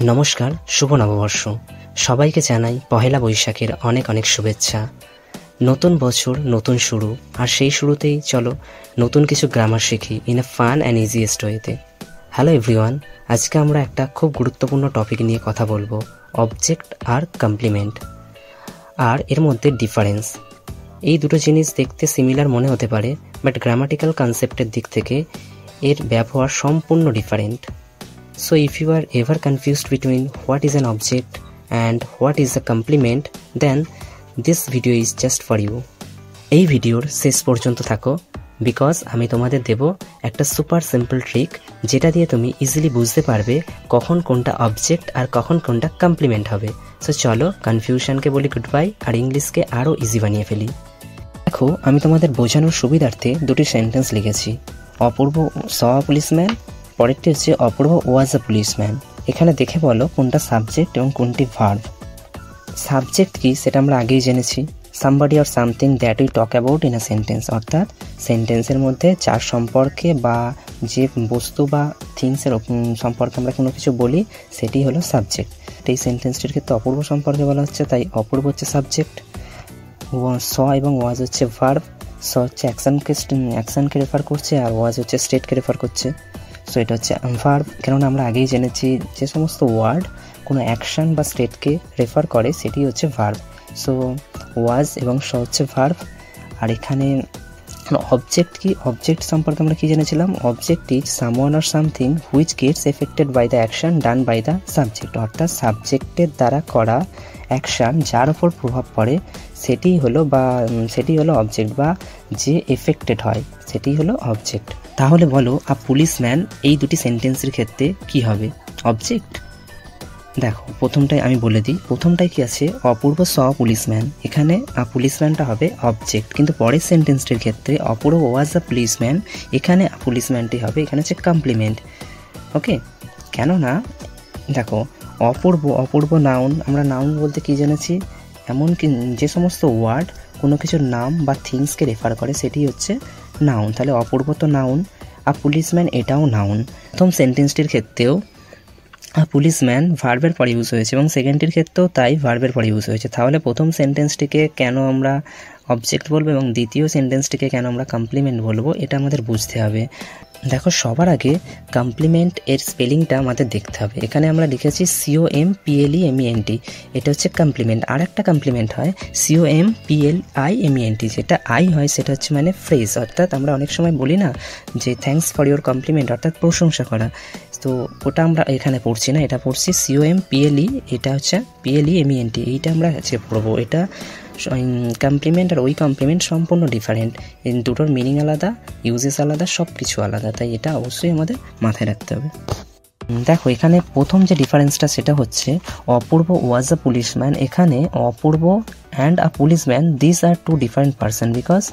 নমস্কার, শুভ নববর্ষ। সবাইকে জানাই পহেলা বৈশাখের অনেক অনেক শুভেচ্ছা। নতুন বছর, নতুন শুরু, আর সেই শুরুতেই চলো নতুন কিছু গ্রামার শিখি in a fun and easiest ওয়েতে। হ্যালো এভরিওয়ান, আজকে আমরা একটা খুব গুরুত্বপূর্ণ টপিক নিয়ে কথা বলবো, অবজেক্ট আর কমপ্লিমেন্ট, আর এর মধ্যে ডিফারেন্স। এই দুটো জিনিস দেখতে সিমিলার মনে হতে পারে, বাট গ্রামাটিক্যাল কনসেপ্টের দিক থেকে এর ব্যবহার সম্পূর্ণ different. So if you are ever confused between what is an object and what is a complement, then this video is just for you. এই ভিডিওর শেষ পর্যন্ত থাকো, বিকজ আমি তোমাদের দেব একটা সুপার সিম্পল ট্রিক, যেটা দিয়ে তুমি ইজিলি বুঝতে পারবে কখন কোনটা অবজেক্ট আর কখন কোনটা কমপ্লিমেন্ট হবে। সো চলো কনফিউশনকে বলি গুড বাই আর ইংলিশকে আরও ইজি বানিয়ে ফেলি। দেখো, আমি তোমাদের বোঝানোর সুবিধার্থে দুটি সেন্টেন্স লিখেছি। অপূর্ব স পুলিশম্যান, পরেরটি হচ্ছে অপূর্ব ওয়াজ আ পুলিশম্যান। এখানে দেখে বলো কোনটা সাবজেক্ট এবং কোনটি ভার্ব। সাবজেক্ট কি সেটা আমরা আগেই জেনেছি, somebody or something that we talk about in a sentence, অর্থাৎ সেন্টেন্সের মধ্যে যার সম্পর্কে বা যে বস্তু বা থিংসের সম্পর্কে আমরা কোনো কিছু বলি সেটি হলো সাবজেক্ট। এই সেন্টেন্সটির ক্ষেত্রে অপূর্ব সম্পর্কে বলা হচ্ছে, তাই অপূর্ব হচ্ছে সাবজেক্ট, স এবং ওয়াজ হচ্ছে ভার্ব। স হচ্ছে অ্যাকশনকে রেফার করছে আর ওয়াজ হচ্ছে স্টেটকে রেফার করছে। সো এটা হচ্ছে ভার্ব, কেননা আমরা আগেই জেনেছি যে সমস্ত ওয়ার্ড কোনো অ্যাকশন বা স্টেটকে রেফার করে সেটি হচ্ছে ভার্ব। সো ওয়াজ এবং স হচ্ছে ভার্ব। আর এখানে অবজেক্ট কি, অবজেক্ট সম্পর্কে আমরা কি জেনেছিলাম, object is someone or something which gets affected by the action done by the subject, অর্থাৎ সাবজেক্টের দ্বারা করা অ্যাকশান যার ওপর প্রভাব পড়ে সেটি হলো অবজেক্ট, বা যে এফেক্টেড হয় সেটি হলো অবজেক্ট। তাহলে বলো আ পুলিশম্যান এই দুটি সেন্টেন্সের ক্ষেত্রে কি হবে, অবজেক্ট? দেখো, প্রথমটাই আমি বলে দিই, প্রথমটাই কি আছে, অপূর্ব স পুলিশম্যান, এখানে আ পুলিশম্যানটা হবে অবজেক্ট। কিন্তু পরের সেন্টেন্সটির ক্ষেত্রে অপূর্ব ওয়াজ আ পুলিশম্যান, এখানে আ পুলিশম্যানটি হবে, এখানে হচ্ছে কমপ্লিমেন্ট। ওকে, কেননা দেখো অপূর্ব নাউন, আমরা নাউন বলতে কি জেনেছি, এমনকি যে সমস্ত ওয়ার্ড কোনো কিছুর নাম বা থিংসকে রেফার করে সেটি হচ্ছে নাউন। তাহলে অপূর্ব তো নাউন, আর পুলিশম্যান এটাও নাউন। প্রথম সেন্টেন্সটির ক্ষেত্রেও পুলিশম্যান ভার্বের পরে ইউজ হয়েছে এবং সেকেন্ডটির ক্ষেত্রেও তাই ভার্বের পরে ইউজ হয়েছে। তাহলে প্রথম সেন্টেন্সটিকে কেন আমরা অবজেক্ট বলবো এবং দ্বিতীয় সেন্টেন্সটিকে কেন আমরা কমপ্লিমেন্ট বলবো, এটা আমাদের বুঝতে হবে। দেখো, সবার আগে কমপ্লিমেন্ট এর স্পেলিংটা আমাদের দেখতে হবে। এখানে আমরা লিখেছি COMPLEMENT, এটা হচ্ছে কমপ্লিমেন্ট। আর একটা কমপ্লিমেন্ট হয় COMPLIMENT, যেটা আই হয় সেটা হচ্ছে মানে ফ্রেজ, অর্থাৎ আমরা অনেক সময় বলি না যে থ্যাঙ্কস ফর ইউর কমপ্লিমেন্ট, অর্থাৎ প্রশংসা করা। তো ওটা আমরা এখানে পড়ছি না, এটা পড়ছি COMPLE, এটা হচ্ছে PLEMENT, এইটা আমরা পড়বো। এটা কমপ্লিমেন্ট আর ওই কমপ্লিমেন্ট সম্পূর্ণ ডিফারেন্ট, দুটোর মিনিং আলাদা, ইউজেস আলাদা, সব কিছু আলাদা, তাই এটা অবশ্যই আমাদের মাথায় রাখতে হবে। দেখো, এখানে প্রথম যে ডিফারেন্সটা সেটা হচ্ছে অপূর্ব ওয়াজ আ পুলিশম্যান, এখানে Apurba and a policeman this are two different person, because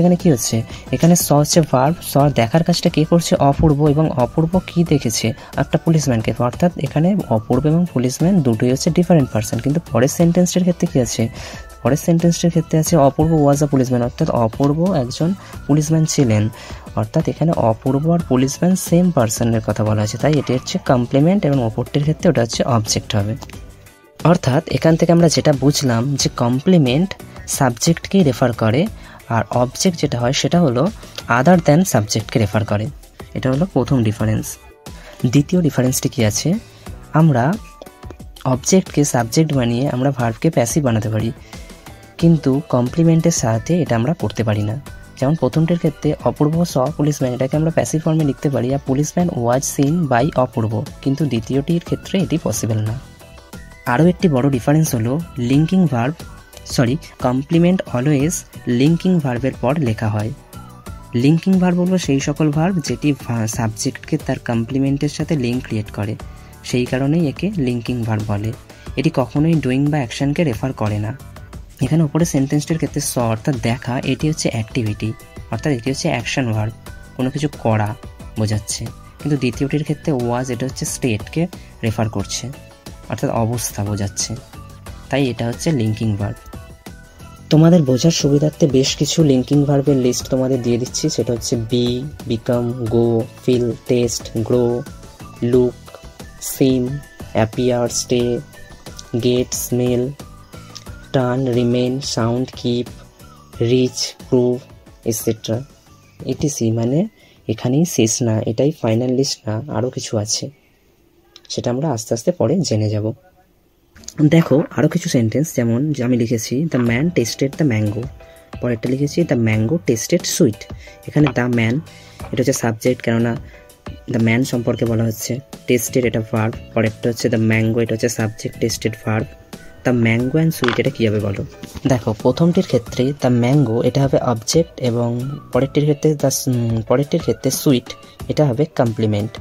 এখানে কি হচ্ছে, এখানে স হচ্ছে ভার্ব, স দেখার কাজটা কে করছে, অপূর্ব, এবং অপূর্ব কি দেখেছে, একটা পুলিশম্যানকে, অর্থাৎ এখানে অপূর্ব এবং পুলিশম্যান দুটোই হচ্ছে ডিফারেন্ট পারসন। কিন্তু পরের সেন্টেন্সটির ক্ষেত্রে কি আছে, পরের সেন্টেন্সটির ক্ষেত্রে আছে অপূর্ব ওয়াজ আ পুলিশম্যান, অর্থাৎ অপূর্ব একজন পুলিশম্যান ছিলেন, অর্থাৎ এখানে অপূর্ব আর পুলিশম্যান সেম পারসনের কথা বলা আছে, তাই এটি হচ্ছে কমপ্লিমেন্ট এবং অপরটির ক্ষেত্রে ওটা হচ্ছে অবজেক্ট হবে। অর্থাৎ এখান থেকে আমরা যেটা বুঝলাম যে কমপ্লিমেন্ট সাবজেক্টকেই রেফার করে, আর অবজেক্ট যেটা হয় সেটা হলো আদার দ্যান সাবজেক্টকে রেফার করে। এটা হলো প্রথম ডিফারেন্স। দ্বিতীয় ডিফারেন্সটি কি আছে, আমরা অবজেক্টকে সাবজেক্ট বানিয়ে আমরা ভার্বকে প্যাসিভ বানাতে পারি, কিন্তু কমপ্লিমেন্টের সাথে এটা আমরা করতে পারি না। যেমন প্রথমটির ক্ষেত্রে অপূর্ব স পুলিশম্যান, এটাকে আমরা প্যাসিভ ফর্মে লিখতে পারি, আর পুলিশম্যান ওয়াজ সিন বাই অপূর্ব, কিন্তু দ্বিতীয়টির ক্ষেত্রে এটি পসিবল না। আরও একটি বড় ডিফারেন্স হলো linking verb, complement always linking ভার্বের পর লেখা হয়। লিঙ্কিং ভার্ব হলো সেই সকল ভার্ব যেটি সাবজেক্টকে তার কমপ্লিমেন্টের সাথে লিঙ্ক ক্রিয়েট করে, সেই কারণেই একে লিঙ্কিং ভার্ব বলে। এটি কখনোই ডুইং বা অ্যাকশনকে রেফার করে না। এখানে উপরে সেন্টেন্সটির ক্ষেত্রে স অর্থাৎ দেখা, এটি হচ্ছে অ্যাক্টিভিটি, অর্থাৎ এটি হচ্ছে অ্যাকশন ভার্ব, কোনো কিছু করা বোঝাচ্ছে। কিন্তু দ্বিতীয়টির ক্ষেত্রে ওয়াজ, এটা হচ্ছে স্টেটকে রেফার করছে, অর্থাৎ অবস্থা বোঝাচ্ছে, তাই এটা হচ্ছে লিঙ্কিং ভার্ব। তোমাদের বোঝার সুবিধার্থে বেশ কিছু লিঙ্কিং ভার্বের লিস্ট তোমাদের দিয়ে দিচ্ছি, সেটা হচ্ছে be, become, go, feel, taste, grow, look, seem, appear, stay, get, smell, turn, remain, sound, keep, reach, prove, etcetera ETC. মানে এখানেই শেষ না, এটাই ফাইনাল লিস্ট না, আরও কিছু আছে, সেটা আমরা আস্তে আস্তে পরে জেনে যাব। দেখো আরও কিছু সেন্টেন্স, যেমন যে আমি লিখেছি the man tested the mango, পরেরটা লিখেছি দ্য ম্যাঙ্গো টেস্টেড সুইট। এখানে দ্য ম্যান এটা হচ্ছে সাবজেক্ট, কেননা দ্য ম্যান সম্পর্কে বলা হচ্ছে। টেস্টেড এটা ভার্ব, পরেরটা হচ্ছে দ্য ম্যাঙ্গো, এটা হচ্ছে subject, tested verb. The mango and sweet এটা কী হবে বলো? দেখো প্রথমটির ক্ষেত্রে দ্য ম্যাঙ্গো এটা হবে অবজেক্ট, এবং পরেরটির ক্ষেত্রে সুইট এটা হবে কমপ্লিমেন্ট।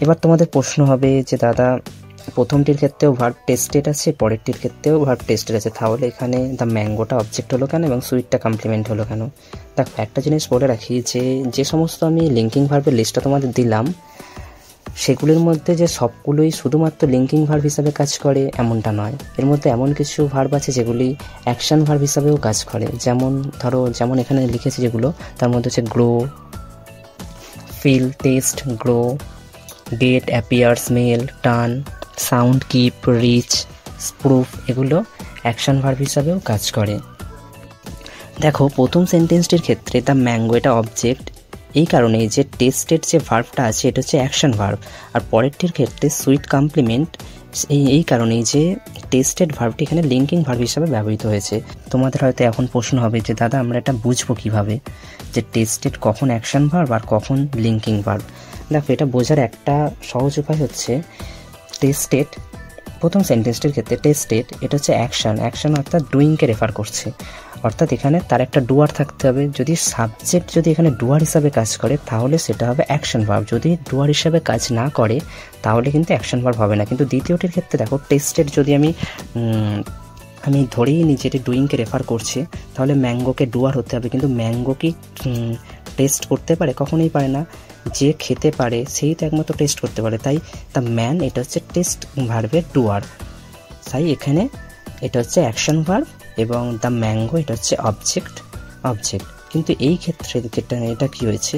এবার তোমাদের প্রশ্ন হবে যে দাদা প্রথমটির ক্ষেত্রেও ভার্ব টেস্টেড আছে, পরেরটির ক্ষেত্রেও ভার্ব টেস্টেড আছে, তাহলে এখানে দ্য ম্যাঙ্গোটা অবজেক্ট হলো কেন এবং সুইটটা কমপ্লিমেন্ট হলো কেন? দেখো একটা জিনিস বলে রাখি, যে সমস্ত আমি লিঙ্কিং ভার্বের লিস্টটা তোমাদের দিলাম, সেগুলির মধ্যে যে সবগুলোই শুধুমাত্র লিঙ্কিং ভার্ব হিসাবে কাজ করে এমনটা নয়। এর মধ্যে এমন কিছু ভার্ব আছে যেগুলি অ্যাকশন ভার্ব হিসাবেও কাজ করে। যেমন এখানে লিখেছি যেগুলো, তার মধ্যে হচ্ছে grow, feel, taste, grow, get, appear, smell, turn, sound, keep, reach, prove, এগুলো অ্যাকশন ভার্ব হিসাবেও কাজ করে। দেখো প্রথম সেন্টেন্সটির ক্ষেত্রে দ্য ম্যাঙ্গো এটা অবজেক্ট, এই কারণেই যে টেস্টেড যে ভার্বটা আছে এটা হচ্ছে অ্যাকশন ভার্ব, আর পরেরটির ক্ষেত্রে সুইট কমপ্লিমেন্ট, এই কারণেই যে টেস্টেড ভার্বটি এখানে লিঙ্কিং ভার্ব হিসাবে ব্যবহৃত হয়েছে। তোমাদের হয়তো এখন প্রশ্ন হবে যে দাদা আমরা এটা বুঝবো কিভাবে যে টেস্টেড কখন অ্যাকশন ভার্ব আর কখন লিঙ্কিং ভার্ব? দেখো এটা বোঝার একটা সহজ উপায় হচ্ছে, টেস্টেড প্রথম সেন্টেন্সটির ক্ষেত্রে টেস্টেড এটা হচ্ছে অ্যাকশন অর্থাৎ ডুইংকে রেফার করছে, অর্থাৎ এখানে তার একটা ডুয়ার থাকতে হবে। যদি সাবজেক্ট যদি এখানে ডুয়ার হিসাবে কাজ করে তাহলে সেটা হবে অ্যাকশন ভার্ব, যদি ডুয়ার হিসাবে কাজ না করে তাহলে কিন্তু অ্যাকশন ভার্ব হবে না। কিন্তু দ্বিতীয়টির ক্ষেত্রে দেখো টেস্টেড যদি আমি ধরেই নিই যেটি ডুইংকে রেফার করছে, তাহলে ম্যাঙ্গোকে ডুয়ার হতে হবে, কিন্তু ম্যাঙ্গো কি টেস্ট করতে পারে? কখনোই পারে না। যে খেতে পারে সেই তো একমাত্র টেস্ট করতে পারে। তাই দ্য ম্যান এটা হচ্ছে টেস্ট ভার্বের ডুয়ার, তাই এখানে এটা হচ্ছে অ্যাকশন ভার্ব এবং দ্য ম্যাঙ্গো এটা হচ্ছে অবজেক্ট। কিন্তু এই ক্ষেত্রে এটা কি হয়েছে,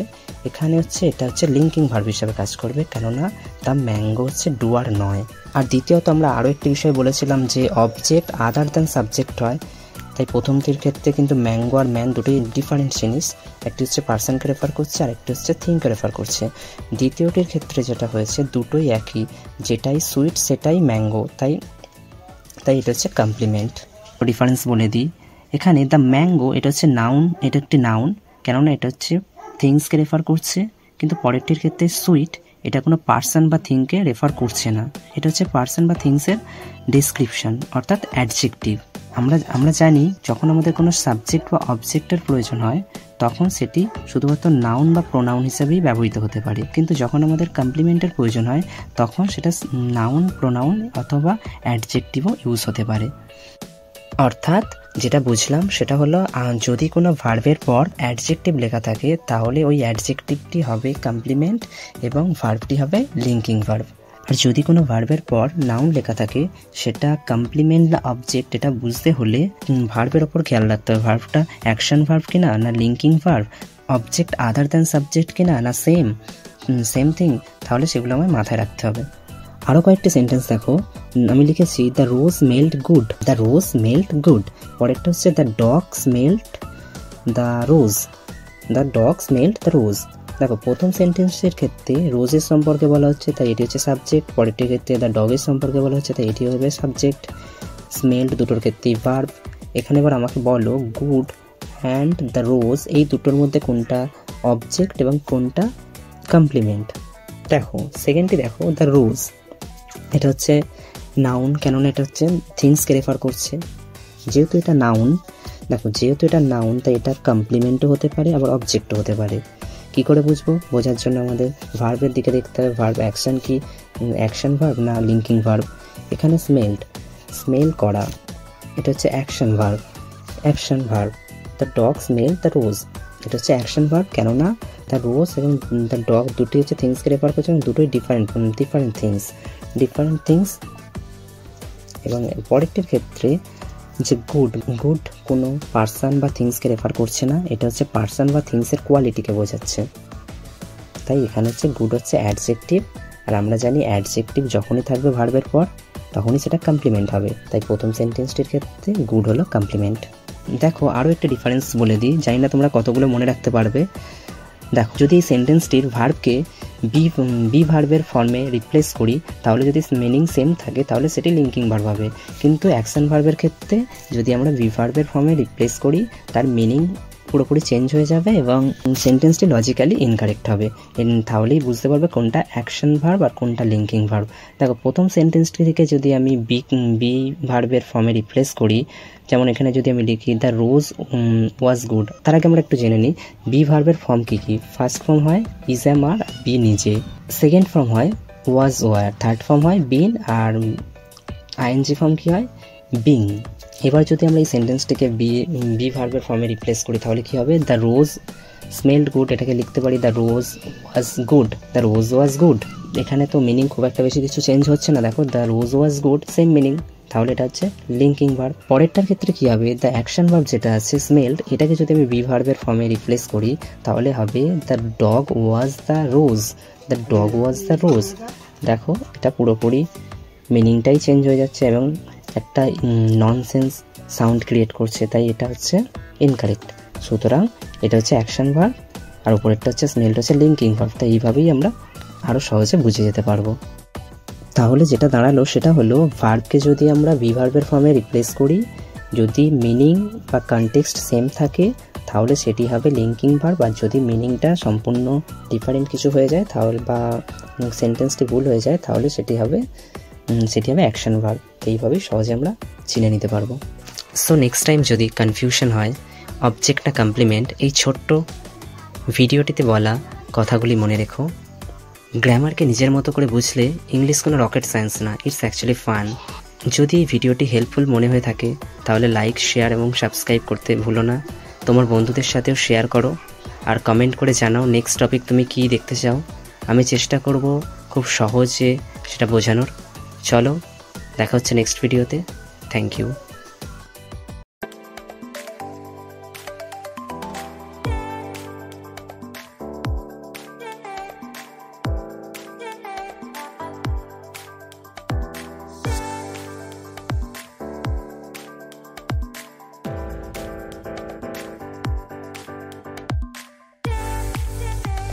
এখানে এটা হচ্ছে লিঙ্কিং ভার্ব হিসাবে কাজ করবে, কেননা দ্য ম্যাঙ্গো হচ্ছে ডুয়ার নয়। আর দ্বিতীয়ত আমরা আরও একটি বিষয় বলেছিলাম যে অবজেক্ট আদার দ্যান সাবজেক্ট হয়, তাই প্রথমটির ক্ষেত্রে কিন্তু ম্যাঙ্গো আর ম্যান দুটোই ডিফারেন্ট জিনিস, একটি হচ্ছে পার্সনকে রেফার করছে আর একটি হচ্ছে থিংকে রেফার করছে। দ্বিতীয়টির ক্ষেত্রে যেটা হয়েছে দুটোই একই, যেটাই সুইট সেটাই ম্যাঙ্গো, তাই এটা হচ্ছে কমপ্লিমেন্ট। ডিফারেন্স বলে দিই, এখানে দ্য ম্যাঙ্গো এটা হচ্ছে নাউন, এটা একটি নাউন, কেননা এটা হচ্ছে থিংসকে রেফার করছে, কিন্তু পরেরটির ক্ষেত্রে সুইট এটা কোনো পার্সন বা থিংকে রেফার করছে না, এটা হচ্ছে পার্সন বা থিংসের ডেসক্রিপশন অর্থাৎ অ্যাডজেক্টিভ। আমরা জানি যখন আমাদের কোনো সাবজেক্ট বা অবজেক্টের প্রয়োজন হয় তখন সেটি শুধুমাত্র নাউন বা প্রোনাউন হিসেবেই ব্যবহৃত হতে পারে, কিন্তু যখন আমাদের কমপ্লিমেন্টের প্রয়োজন হয় তখন সেটা নাউন, প্রোনাউন অথবা অ্যাডজেক্টিভও ইউজ হতে পারে। অর্থাৎ যেটা বুঝলাম সেটা হলো, যদি কোনো ভার্বের পর অ্যাডজেক্টিভ লেখা থাকে তাহলে ওই অ্যাডজেক্টিভটি হবে কমপ্লিমেন্ট এবং ভার্বটি হবে লিঙ্কিং ভার্ব। আর যদি কোনো ভার্বের পর নাউন লেখা থাকে সেটা কমপ্লিমেন্ট না অবজেক্ট, এটা বুঝতে হলে ভার্বের ওপর খেয়াল রাখতে হবে, ভার্বটা অ্যাকশন ভার্ব কিনা না linking verb, object other than subject কিনা না সেম থিং, তাহলে সেগুলো আমায় মাথায় রাখতে হবে। আরও কয়েকটি সেন্টেন্স দেখো, আমি লিখেছি দ্য রোজ স্মেলড গুড, পরেরটা হচ্ছে the dog smelled the rose. দেখো প্রথম সেন্টেন্সের ক্ষেত্রে রোজের সম্পর্কে বলা হচ্ছে তাই এটি হচ্ছে সাবজেক্ট, পরেরটির ক্ষেত্রে দ্য ডগের সম্পর্কে বলা হচ্ছে তাই এটি হবে সাবজেক্ট, স্মেলড দুটোর ক্ষেত্রেই ভার্ব। এখানে এবার আমাকে বলো গুড অ্যান্ড দ্য রোজ এই দুটোর মধ্যে কোনটা অবজেক্ট এবং কোনটা কমপ্লিমেন্ট। দেখো সেকেন্ডটি দেখো দ্য রোজ এটা হচ্ছে নাউন, কেননা এটা হচ্ছে থিংসকে রেফার করছে, যেহেতু এটা নাউন তাই এটা কমপ্লিমেন্টও হতে পারে আবার অবজেক্টও হতে পারে। কি করে বুঝবো? বোঝার জন্য আমাদের ভার্বের দিকে দেখতে হবে, ভার্ব অ্যাকশন কি অ্যাকশন ভার্ব না লিঙ্কিং ভার্ব। এখানে স্মেল করা এটা হচ্ছে action verb, the dog smell the rose এটা হচ্ছে অ্যাকশন ভার্ব, কেননা দ্য রোজ এবং দ্য ডগ দুটি হচ্ছে থিংসকে রেফার করছে এবং দুটোই ডিফারেন্ট থিংস। এবং পরেরটির ক্ষেত্রে যে গুড কোনো পার্সন বা থিংসকে রেফার করছে না, এটা হচ্ছে পার্সন বা থিংসের কোয়ালিটিকে বোঝাচ্ছে, তাই এখানে হচ্ছে গুড হচ্ছে অ্যাডজেক্টিভ আর আমরা জানি অ্যাডজেক্টিভ যখনই থাকবে ভার্বের পর তখনই সেটা কমপ্লিমেন্ট হবে, তাই প্রথম সেন্টেন্সটির ক্ষেত্রে গুড হলো কমপ্লিমেন্ট। দেখো আরও একটা ডিফারেন্স বলে দিই, জানি না তোমরা কতগুলো মনে রাখতে পারবে। দেখো যদি এই সেন্টেন্সটির ভার্বকে বি ভার্বের ফর্মে রিপ্লেস করি তাহলে যদি মিনিং সেম থাকে তাহলে সেটি লিঙ্কিং ভার্ব হবে, কিন্তু অ্যাকশন ভার্বের ক্ষেত্রে যদি আমরা বি ভার্বের ফর্মে রিপ্লেস করি তার মিনিং পুরোপুরি চেঞ্জ হয়ে যাবে এবং সেন্টেন্সটি লজিক্যালি ইনকারেক্ট হবে। তাহলেই বুঝতে পারবে কোনটা অ্যাকশন ভার্ব আর কোনটা লিঙ্কিং ভার্ব। দেখো প্রথম সেন্টেন্সটি থেকে যদি আমি বি ভার্বের ফর্মে রিপ্লেস করি, যেমন এখানে যদি আমি লিখি দ্য রোজ ওয়াজ গুড, তার আগে আমরা একটু জেনে নিই বি ভার্বের ফর্ম কী কী। ফার্স্ট ফর্ম হয় ইজ এম আর বি নিজে, সেকেন্ড ফর্ম হয় ওয়াজ ওয়ার, থার্ড ফর্ম হয় বিন, আর আইএনজি ফর্ম কী হয় বিং। এবার যদি আমরা এই সেন্টেন্সটিকে বি ভার্বের ফর্মে রিপ্লেস করি তাহলে কী হবে দ্য রোজ স্মেলড গুড, এটাকে লিখতে পারি the rose was good, the rose was good. এখানে তো মিনিং খুব একটা বেশি কিছু চেঞ্জ হচ্ছে না, দেখো the rose was good same meaning, তাহলে এটা হচ্ছে লিঙ্কিং ভার্ব। পরেরটার ক্ষেত্রে কী হবে দ্য অ্যাকশন ভার্ব যেটা আছে স্মেলড, এটাকে যদি আমি বি ভার্বের ফর্মে রিপ্লেস করি তাহলে হবে the dog was the rose, the dog was the rose. দেখো এটা পুরোপুরি মিনিংটাই চেঞ্জ হয়ে যাচ্ছে এবং একটা ননসেন্স সাউন্ড ক্রিয়েট করছে, তাই এটা হচ্ছে ইনকারেক্ট। সুতরাং এটা হচ্ছে অ্যাকশন ভার্ব আর উপরেরটা হচ্ছে স্মেলড হচ্ছে লিঙ্কিং ভার্ব, তাই এইভাবেই আমরা আরও সহজে বুঝে যেতে পারবো। তাহলে যেটা দাঁড়ালো সেটা হলো ভার্বকে যদি আমরা বি ভার্বের ফর্মে রিপ্লেস করি, যদি মিনিং বা কনটেক্সট সেম থাকে তাহলে সেটি হবে লিঙ্কিং ভার্ব, আর যদি মিনিংটা সম্পূর্ণ ডিফারেন্ট কিছু হয়ে যায় তাহলে বা সেন্টেন্সটি ভুল হয়ে যায় তাহলে সেটি হবে অ্যাকশন ভার্ব। এইভাবেই সহজে আমরা চিনে নিতে পারবো। সো নেক্সট টাইম যদি কনফিউশন হয় অবজেক্ট না কমপ্লিমেন্ট, এই ছোট্ট ভিডিওটিতে বলা কথাগুলি মনে রেখো। গ্রামারকে নিজের মতো করে বুঝলে ইংলিশ কোনো রকেট সায়েন্স না, ইটস অ্যাকচুয়ালি ফান। যদি এই ভিডিওটি হেল্পফুল মনে হয়ে থাকে তাহলে লাইক, শেয়ার এবং সাবস্ক্রাইব করতে ভুলো না। তোমার বন্ধুদের সাথেও শেয়ার করো আর কমেন্ট করে জানাও নেক্সট টপিক তুমি কী দেখতে চাও। আমি চেষ্টা করব খুব সহজে সেটা বোঝানোর। চলো দেখা হচ্ছে নেক্সট ভিডিওতে। Thank you.